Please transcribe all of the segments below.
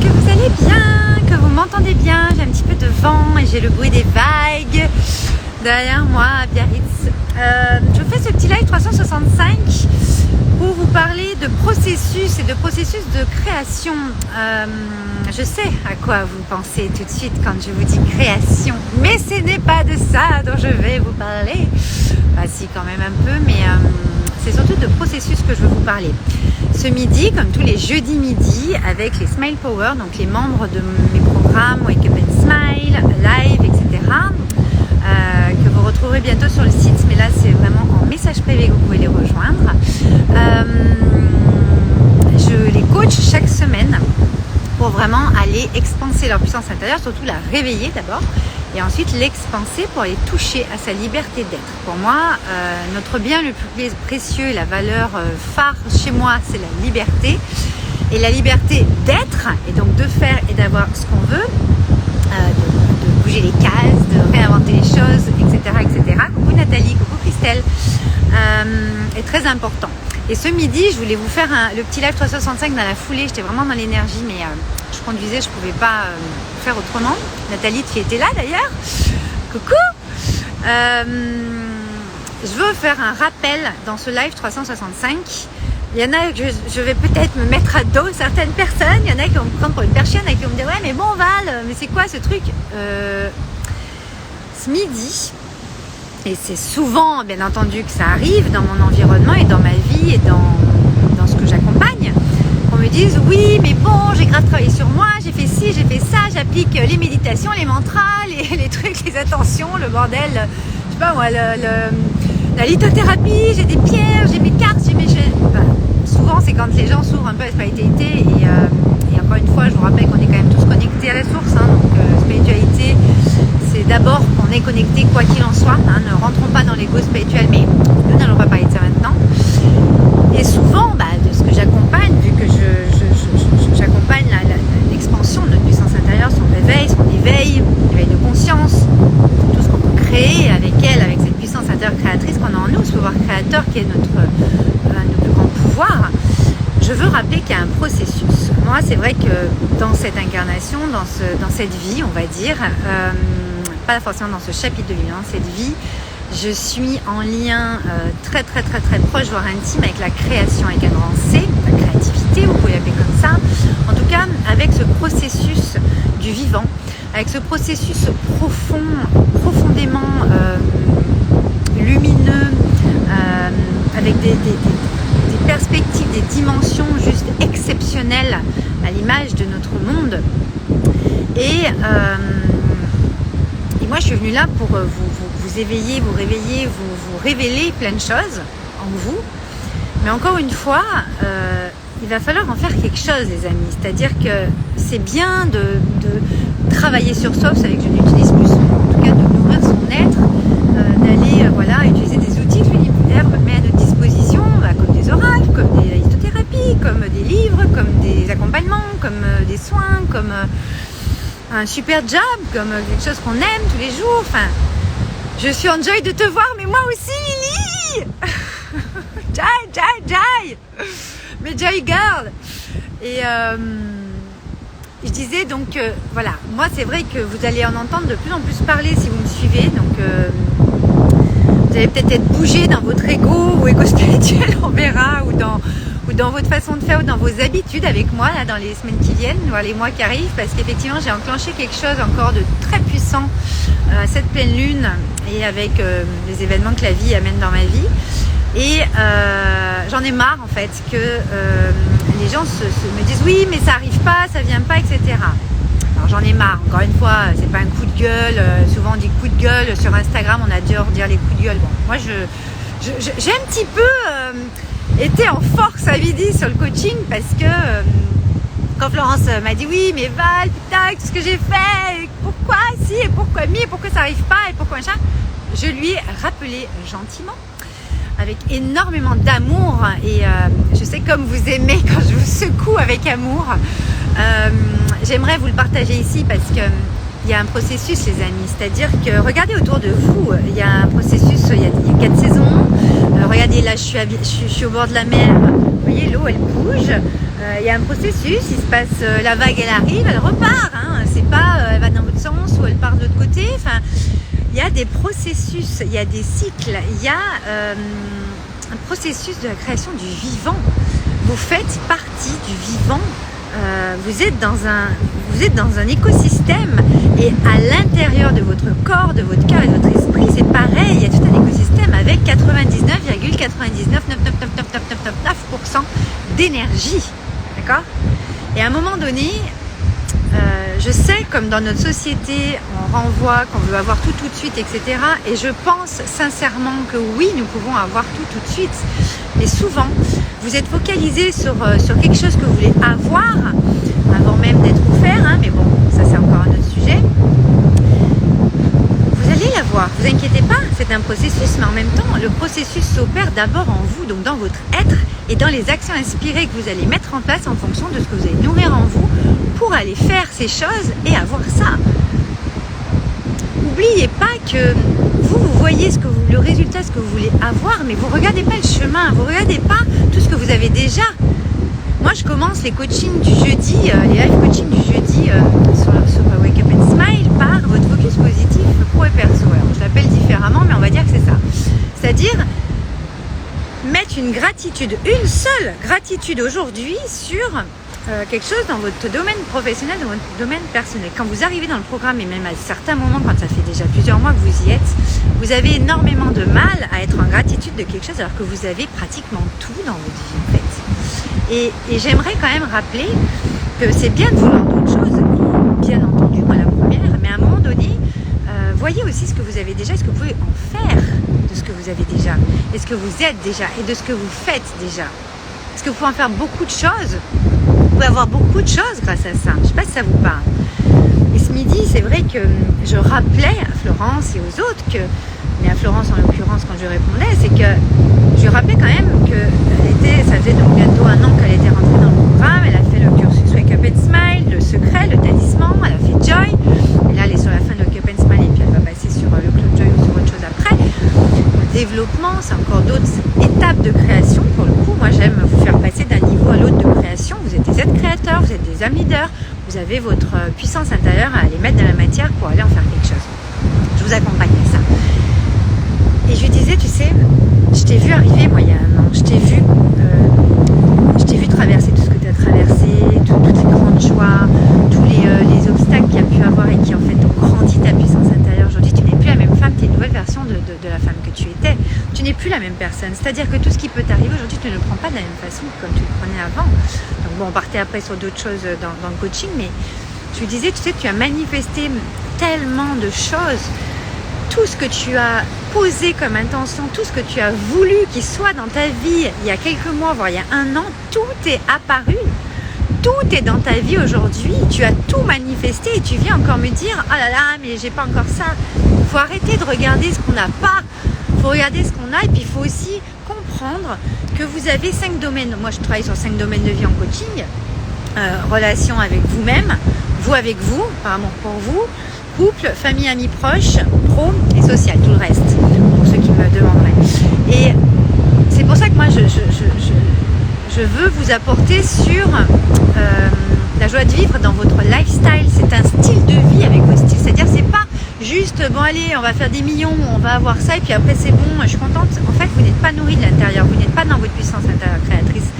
que vous allez bien, que vous m'entendez bien. J'ai un petit peu de vent et j'ai le bruit des vagues derrière moi à Biarritz. Je fais ce petit live 365 pour vous parler de processus et de processus de création. Je sais à quoi vous pensez tout de suite quand je vous dis création, mais ce n'est pas de ça dont je vais vous parler. Bah si, quand même un peu, mais c'est surtout de processus que je veux vous parler. Ce midi, comme tous les jeudis midi, avec les Smile Power, donc les membres de mes programmes Wake Up and Smile, Live, etc., que vous retrouverez bientôt sur le site, mais là c'est vraiment en message privé que vous pouvez les rejoindre. Je les coach chaque semaine pour vraiment aller expanser leur puissance intérieure, surtout la réveiller d'abord, et ensuite l'expanser pour aller toucher à sa liberté d'être. Pour moi, notre bien le plus précieux et la valeur phare chez moi, c'est la liberté. Et la liberté d'être, et donc de faire et d'avoir ce qu'on veut, de bouger les cases, de réinventer les choses, etc. etc. Coucou Nathalie, coucou Christelle, est très important. Et ce midi, je voulais vous faire le petit live 365 dans la foulée. J'étais vraiment dans l'énergie, mais je conduisais, je ne pouvais pas faire autrement. Nathalie, tu étais là d'ailleurs. Coucou. Je veux faire un rappel dans ce live 365. Il y en a, je vais peut-être me mettre à dos certaines personnes. Il y en a qui vont me prendre pour une perchienne et qui vont me dire « Ouais, mais bon Val, mais c'est quoi ce truc ?» Ce midi, et c'est souvent, bien entendu, que ça arrive dans mon environnement et dans ma vie et dans ce que j'accompagne, qu'on me dise « Oui, mais bon, j'ai grave travaillé sur moi, j'ai fait ci, j'ai fait ça, j'applique les méditations, les mantras, les trucs, les attentions, le bordel, je sais pas moi, la lithothérapie, j'ai des pierres, j'ai mes cartes, j'ai mes... » Souvent, c'est quand les gens s'ouvrent un peu à la spiritualité et encore une fois, je vous rappelle qu'on est quand même tous connectés à la source, hein, donc spiritualité, c'est d'abord qu'on est connecté quoi qu'il en soit, hein, ne rentrons pas dans l'ego spirituel, mais nous n'allons pas parler de ça maintenant. Et souvent, de ce que j'accompagne, vu que j'accompagne l'expansion de notre puissance intérieure, son réveil, son éveil de conscience, tout ce qu'on peut créer avec elle, avec cette puissance intérieure créatrice qu'on a en nous, ce pouvoir créateur qui est notre plus grand pouvoir. Je veux rappeler qu'il y a un processus. Moi, c'est vrai que dans cette incarnation, dans cette vie, on va dire, pas forcément dans ce chapitre de vie, dans cette vie, je suis en lien très très très très proche, voire intime avec la création, avec un grand C, la créativité, vous pouvez l'appeler comme ça. En tout cas, avec ce processus du vivant, avec ce processus profondément lumineux, avec des perspectives, des dimensions juste exceptionnelles à l'image de notre monde. Et moi, je suis venue là pour vous éveiller, vous réveiller, vous révéler plein de choses en vous. Mais encore une fois, il va falloir en faire quelque chose, les amis. C'est-à-dire que c'est bien de travailler sur soi, vous savez que je n'utilise plus, en tout cas de nourrir son être, d'aller utiliser des outils que l'univers met à notre disposition, comme des oracles, comme des lithothérapies, comme des livres, comme des accompagnements, comme des soins, comme un super job, comme quelque chose qu'on aime tous les jours. Enfin, je suis en joy de te voir, mais moi aussi, Lily. Jai, mais Joy Girl. Et je disais donc, voilà, moi c'est vrai que vous allez en entendre de plus en plus parler si vous me suivez, donc vous allez peut-être être bougé dans votre ego ou ego spirituel, on verra, ou dans votre façon de faire, ou dans vos habitudes avec moi là, dans les semaines qui viennent, voire les mois qui arrivent, parce qu'effectivement j'ai enclenché quelque chose encore de très puissant à cette pleine lune et avec les événements que la vie amène dans ma vie. Et j'en ai marre en fait que les gens me disent oui mais ça arrive pas, ça vient pas, etc. Alors j'en ai marre, encore une fois, c'est pas un coup de gueule, souvent on dit coup de gueule, sur Instagram on adore dire les coups de gueule. Bon, moi j'ai un petit peu été en force à midi sur le coaching parce que quand Florence m'a dit oui mais Val, putain, tout ce que j'ai fait, pourquoi si et pourquoi mi et pourquoi ça arrive pas et pourquoi machin, je lui ai rappelé gentiment, avec énormément d'amour et je sais comme vous aimez quand je vous secoue avec amour, j'aimerais vous le partager ici parce que il y a un processus les amis, c'est-à-dire que regardez autour de vous, il y a un processus, il y a 4 saisons, regardez là je suis au bord de la mer, voyez, l'eau elle bouge, il y a un processus, il se passe, la vague elle arrive, elle repart, hein, c'est pas elle va dans l'autre sens ou elle part de l'autre côté, enfin il y a des processus, il y a des cycles, il y a un processus de la création du vivant. Vous faites partie du vivant, vous êtes dans un écosystème et à l'intérieur de votre corps, de votre cœur et de votre esprit, c'est pareil, il y a tout un écosystème avec 99,999999% d'énergie, d'accord? Et à un moment donné, je sais, comme dans notre société, on renvoie qu'on veut avoir tout de suite, etc. Et je pense sincèrement que oui, nous pouvons avoir tout de suite. Mais souvent, vous êtes focalisé sur quelque chose que vous voulez avoir, avant même d'être offert, hein, mais bon, ça c'est encore un autre sujet. Vous allez l'avoir, vous inquiétez pas, c'est un processus, mais en même temps, le processus s'opère d'abord en vous, donc dans votre être, et dans les actions inspirées que vous allez mettre en place en fonction de ce que vous allez nourrir en vous, pour aller faire ces choses et avoir ça. N'oubliez pas que vous voyez le résultat, ce que vous voulez avoir, mais vous ne regardez pas le chemin, vous ne regardez pas tout ce que vous avez déjà. Moi, je commence les coachings du jeudi, les live coaching du jeudi sur Wake Up and Smile par votre focus positif pro et perso. Alors, je l'appelle différemment, mais on va dire que c'est ça. C'est-à-dire mettre une seule gratitude aujourd'hui sur quelque chose dans votre domaine professionnel, dans votre domaine personnel. Quand vous arrivez dans le programme, et même à certains moments, quand ça fait déjà plusieurs mois que vous y êtes, vous avez énormément de mal à être en gratitude de quelque chose alors que vous avez pratiquement tout dans votre vie en fait. Et j'aimerais quand même rappeler que c'est bien de vouloir d'autres choses, bien entendu, moi la première, mais à un moment donné, voyez aussi ce que vous avez déjà, ce que vous pouvez en faire de ce que vous avez déjà, et ce que vous êtes déjà, et de ce que vous faites déjà. Parce que vous pouvez en faire beaucoup de choses. Vous pouvez avoir beaucoup de choses grâce à ça. Je ne sais pas si ça vous parle. Et ce midi, c'est vrai que je rappelais à Florence et aux autres mais à Florence en l'occurrence quand je répondais, c'est que je rappelais quand même que ça faisait donc bientôt 1 an qu'elle était rentrée dans le programme. Elle a fait le cursus Wake Up and Smile, le secret, le talisman. Elle a fait Joy. Et là, elle est sur la fin de Wake Up and Smile et puis elle va passer sur le Club Joy ou sur autre chose après. Le développement, c'est encore d'autres étapes de création. Pour le coup, moi, j'aime vous faire passer d'un niveau à l'autre de création. Vous êtes des êtres créateurs, vous êtes des âmes leaders. Vous avez votre puissance intérieure à aller mettre dans la matière pour aller en faire quelque chose. Je vous accompagne à ça. Et je lui disais, tu sais, je t'ai vu arriver, moi, il y a 1 an. Je t'ai vu traverser tout ce que tu as traversé, toutes les grandes joies, tous les obstacles qu'il y a pu avoir et qui, en fait, ont grandi ta puissance intérieure. Aujourd'hui, tu n'es plus la même femme, tu es une nouvelle version de la femme que tu étais. Tu n'es plus la même personne. C'est-à-dire que tout ce qui peut t'arriver aujourd'hui, tu ne le prends pas de la même façon que comme tu le prenais avant. Donc bon, on partait après sur d'autres choses dans le coaching, mais je lui disais, tu sais, tu as manifesté tellement de choses. Tout ce que tu as posé comme intention, tout ce que tu as voulu qu'il soit dans ta vie il y a quelques mois, voire il y a 1 an, tout est apparu. Tout est dans ta vie aujourd'hui. Tu as tout manifesté et tu viens encore me dire « Oh là là, mais j'ai pas encore ça ». Il faut arrêter de regarder ce qu'on n'a pas. Il faut regarder ce qu'on a et puis il faut aussi comprendre que vous avez 5 domaines. Moi, je travaille sur 5 domaines de vie en coaching. Relation avec vous-même, vous avec vous, par amour pour vous, couple, famille, amis proches, pro et social, tout le reste, pour ceux qui me demanderaient. Et c'est pour ça que moi, je veux vous apporter sur la joie de vivre dans votre lifestyle. C'est un style de vie avec vos styles, c'est-à-dire c'est pas juste, bon allez, on va faire des millions, on va avoir ça, et puis après c'est bon, je suis contente. En fait, vous n'êtes pas nourri de l'intérieur, vous n'êtes pas dans votre puissance intérieure créatrice,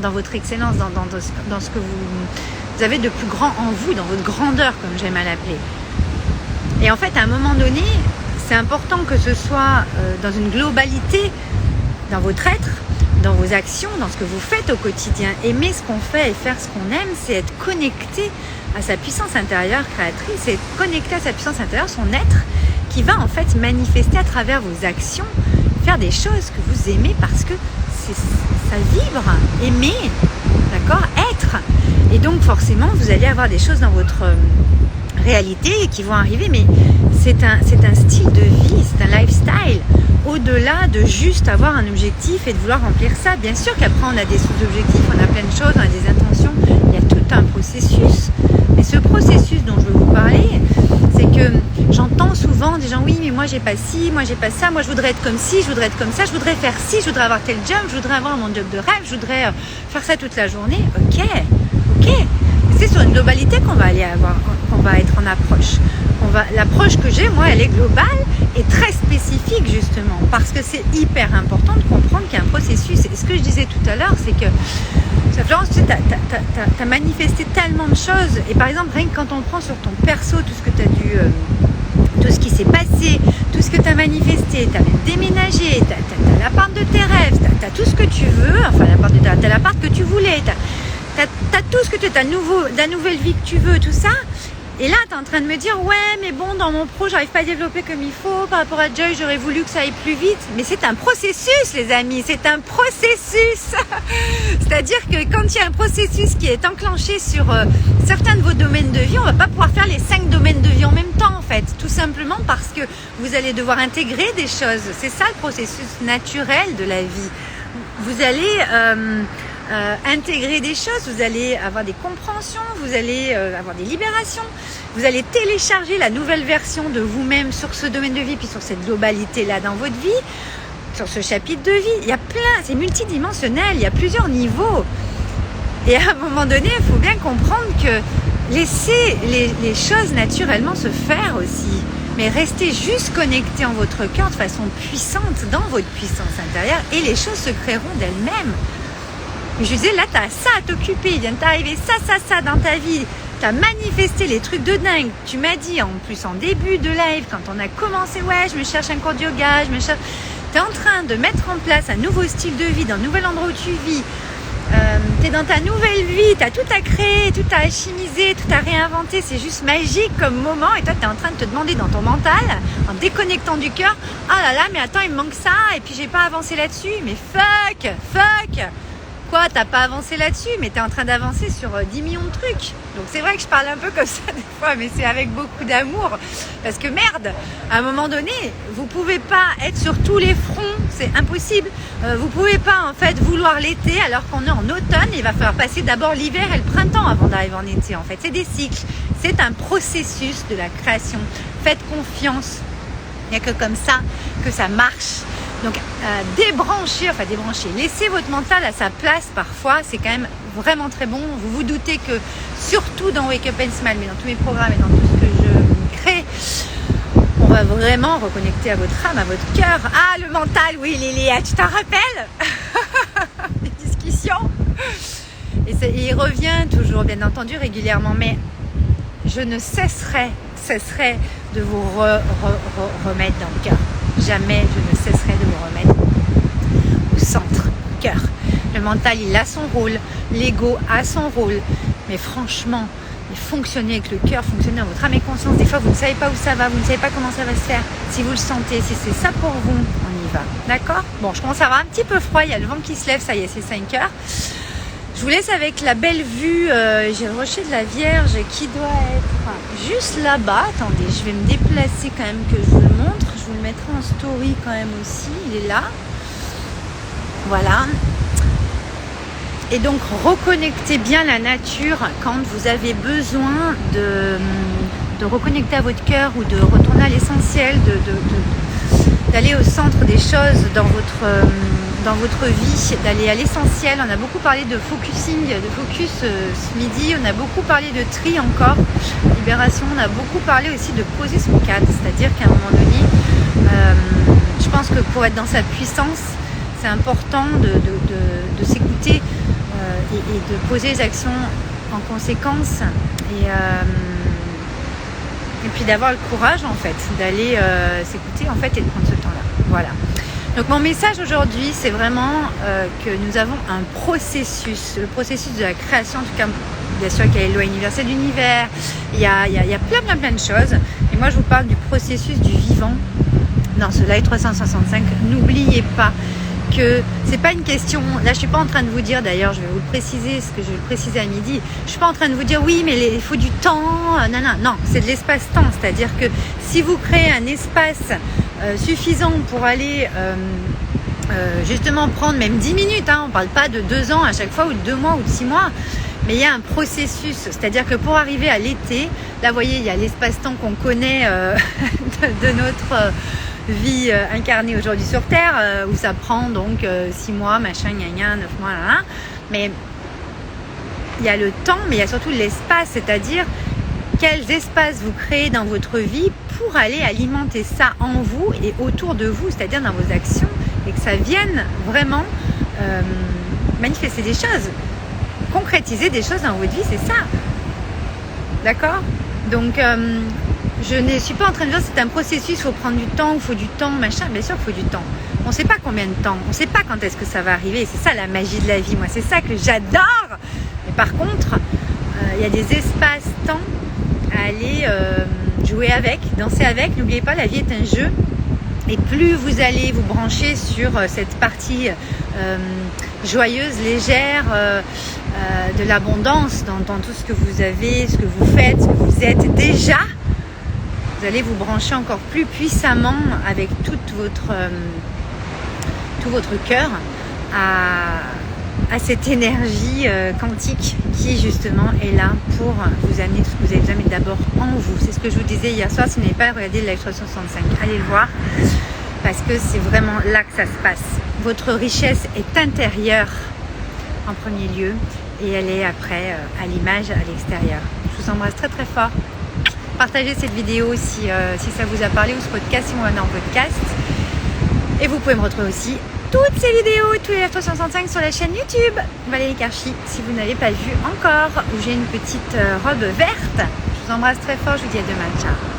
dans votre excellence, dans ce que vous avez de plus grand en vous, dans votre grandeur, comme j'aime à l'appeler. Et en fait, à un moment donné, c'est important que ce soit dans une globalité, dans votre être, dans vos actions, dans ce que vous faites au quotidien. Aimer ce qu'on fait et faire ce qu'on aime, c'est être connecté à sa puissance intérieure créatrice, c'est être connecté à sa puissance intérieure, son être, qui va en fait manifester à travers vos actions, faire des choses que vous aimez parce que ça vibre, aimer, d'accord, être. Et donc forcément, vous allez avoir des choses dans votre réalité qui vont arriver, mais c'est un style de vie, c'est un lifestyle, au-delà de juste avoir un objectif et de vouloir remplir ça. Bien sûr qu'après on a des sous-objectifs, on a plein de choses, on a des intentions, il y a tout un processus, mais ce processus dont je veux vous parler, c'est que j'entends souvent souvent des gens, oui, mais moi j'ai pas ci, moi j'ai pas ça, moi je voudrais être comme ci, je voudrais être comme ça, je voudrais faire ci, je voudrais avoir tel job, je voudrais avoir mon job de rêve, je voudrais faire ça toute la journée. Ok. C'est sur une globalité qu'on va aller avoir, qu'on va être en approche. L'approche que j'ai, moi, elle est globale et très spécifique justement, parce que c'est hyper important de comprendre qu'il y a un processus. Et ce que je disais tout à l'heure, c'est que Florence, tu sais, t'as manifesté tellement de choses. Et par exemple, rien que quand on prend sur ton perso tout ce que tu as dû, tout ce qui s'est passé, tout ce que tu as manifesté, tu as même déménagé, tu as l'appart de tes rêves, tu as tout ce que tu veux, enfin l'appart de tes rêves, tu as l'appart que tu voulais, t'as tout ce que tu as, la nouvelle vie que tu veux, tout ça. Et là, tu es en train de me dire, ouais, mais bon, dans mon pro, j'arrive pas à développer comme il faut. Par rapport à Joy, j'aurais voulu que ça aille plus vite. Mais c'est un processus, les amis, c'est un processus. C'est-à-dire que quand il y a un processus qui est enclenché sur certains de vos domaines de vie, on va pas pouvoir faire les 5 domaines de vie en même temps, en fait. Tout simplement parce que vous allez devoir intégrer des choses. C'est ça le processus naturel de la vie. Vous allez... intégrer des choses, vous allez avoir des compréhensions, vous allez avoir des libérations, vous allez télécharger la nouvelle version de vous-même sur ce domaine de vie, puis sur cette globalité-là dans votre vie, sur ce chapitre de vie. Il y a plein, c'est multidimensionnel, il y a plusieurs niveaux. Et à un moment donné, il faut bien comprendre que laissez les choses naturellement se faire aussi. Mais restez juste connecté en votre cœur de façon puissante, dans votre puissance intérieure, et les choses se créeront d'elles-mêmes. Je disais, là, tu as ça à t'occuper, il vient de t'arriver ça dans ta vie. Tu as manifesté les trucs de dingue. Tu m'as dit, en plus, en début de live, quand on a commencé, ouais, je me cherche un cours de yoga, tu es en train de mettre en place un nouveau style de vie dans le nouvel endroit où tu vis. Tu es dans ta nouvelle vie, tu as tout à créer, tout à alchimiser, tout à réinventer. C'est juste magique comme moment. Et toi, tu es en train de te demander dans ton mental, en déconnectant du cœur, ah là là, mais attends, il me manque ça, et puis j'ai pas avancé là-dessus. Mais fuck. Quoi, t'as pas avancé là-dessus, mais t'es en train d'avancer sur 10 millions de trucs. Donc c'est vrai que je parle un peu comme ça des fois, mais c'est avec beaucoup d'amour. Parce que merde, à un moment donné, vous pouvez pas être sur tous les fronts, c'est impossible. Vous pouvez pas en fait vouloir l'été alors qu'on est en automne. Il va falloir passer d'abord l'hiver et le printemps avant d'arriver en été. En fait, c'est des cycles. C'est un processus de la création. Faites confiance. Il n'y a que comme ça que ça marche. Donc débrancher, laissez votre mental à sa place parfois, c'est quand même vraiment très bon. Vous vous doutez que surtout dans Wake Up and Smile, mais dans tous mes programmes et dans tout ce que je crée, on va vraiment reconnecter à votre âme, à votre cœur. Ah, le mental, oui Lilia, tu t'en rappelles? Les discussions. Et il revient toujours, bien entendu, régulièrement, mais je ne cesserai de vous remettre dans le cœur. Jamais je ne cesserai de vous remettre au centre, au cœur. Le mental, il a son rôle, l'ego a son rôle, mais franchement, fonctionnez avec le cœur, fonctionnez dans votre âme et conscience. Des fois, vous ne savez pas où ça va, vous ne savez pas comment ça va se faire. Si vous le sentez, si c'est ça pour vous, on y va. D'accord? Bon, je commence à avoir un petit peu froid, il y a le vent qui se lève, ça y est, c'est 5 heures. Je vous laisse avec la belle vue, j'ai le rocher de la Vierge qui doit être juste là-bas. Attendez, je vais me déplacer quand même que je vous le montre. Je vous le mettrai en story quand même aussi, il est là. Voilà. Et donc, reconnectez bien la nature quand vous avez besoin de reconnecter à votre cœur ou de retourner à l'essentiel, d'aller au centre des choses dans votre vie, d'aller à l'essentiel. On a beaucoup parlé de focusing, de focus ce midi, on a beaucoup parlé de tri encore, libération, on a beaucoup parlé aussi de poser son cadre, c'est-à-dire qu'à un moment donné, je pense que pour être dans sa puissance, c'est important de s'écouter et de poser les actions en conséquence et puis d'avoir le courage en fait, d'aller s'écouter en fait et de prendre ce temps-là. Voilà. Donc mon message aujourd'hui, c'est vraiment que nous avons un processus, le processus de la création, en tout cas, bien sûr qu'il y a les lois universelles de l'univers, il y a plein de choses. Et moi, je vous parle du processus du vivant dans ce live 365. N'oubliez pas que c'est pas une question, là je suis pas en train de vous dire, d'ailleurs je vais vous le préciser, ce que je vais le préciser à midi, je suis pas en train de vous dire oui mais il faut du temps, non, c'est de l'espace-temps, c'est-à-dire que si vous créez un espace suffisant pour aller justement prendre même 10 minutes, on parle pas de 2 ans à chaque fois ou de 2 mois ou de 6 mois, Mais il y a un processus, c'est-à-dire que pour arriver à l'été, là vous voyez, il y a l'espace-temps qu'on connaît de notre vie incarnée aujourd'hui sur Terre, où ça prend donc 6 mois, machin, gna gna, 9 mois, là, là. Mais il y a le temps, mais il y a surtout l'espace, c'est-à-dire quels espaces vous créez dans votre vie pour aller alimenter ça en vous et autour de vous, c'est-à-dire dans vos actions, et que ça vienne vraiment manifester des choses, concrétiser des choses dans votre vie, c'est ça. D'accord? Donc, je ne suis pas en train de dire que c'est un processus, il faut prendre du temps, il faut du temps, machin. Bien sûr qu'il faut du temps. On ne sait pas combien de temps, on ne sait pas quand est-ce que ça va arriver. C'est ça la magie de la vie, moi, c'est ça que j'adore. Mais par contre, il y a des espaces-temps à aller jouer avec, danser avec. N'oubliez pas, la vie est un jeu. Et plus vous allez vous brancher sur cette partie joyeuse, légère, de l'abondance dans tout ce que vous avez, ce que vous faites, ce que vous êtes déjà, vous allez vous brancher encore plus puissamment avec tout votre cœur à cette énergie quantique qui justement est là pour vous amener tout ce que vous avez besoin, mais d'abord en vous. C'est ce que je vous disais hier soir. Si vous n'avez pas regardé le live 365, allez le voir, parce que c'est vraiment là que ça se passe. Votre richesse est intérieure en premier lieu et elle est après à l'image à l'extérieur. Je vous embrasse très très fort. Partagez cette vidéo si ça vous a parlé, ou ce podcast si vous en podcast. Et vous pouvez me retrouver aussi toutes ces vidéos, tous les lives 365 sur la chaîne YouTube Valérie Karchi, si vous n'avez pas vu encore, où j'ai une petite robe verte. Je vous embrasse très fort, je vous dis à demain, ciao.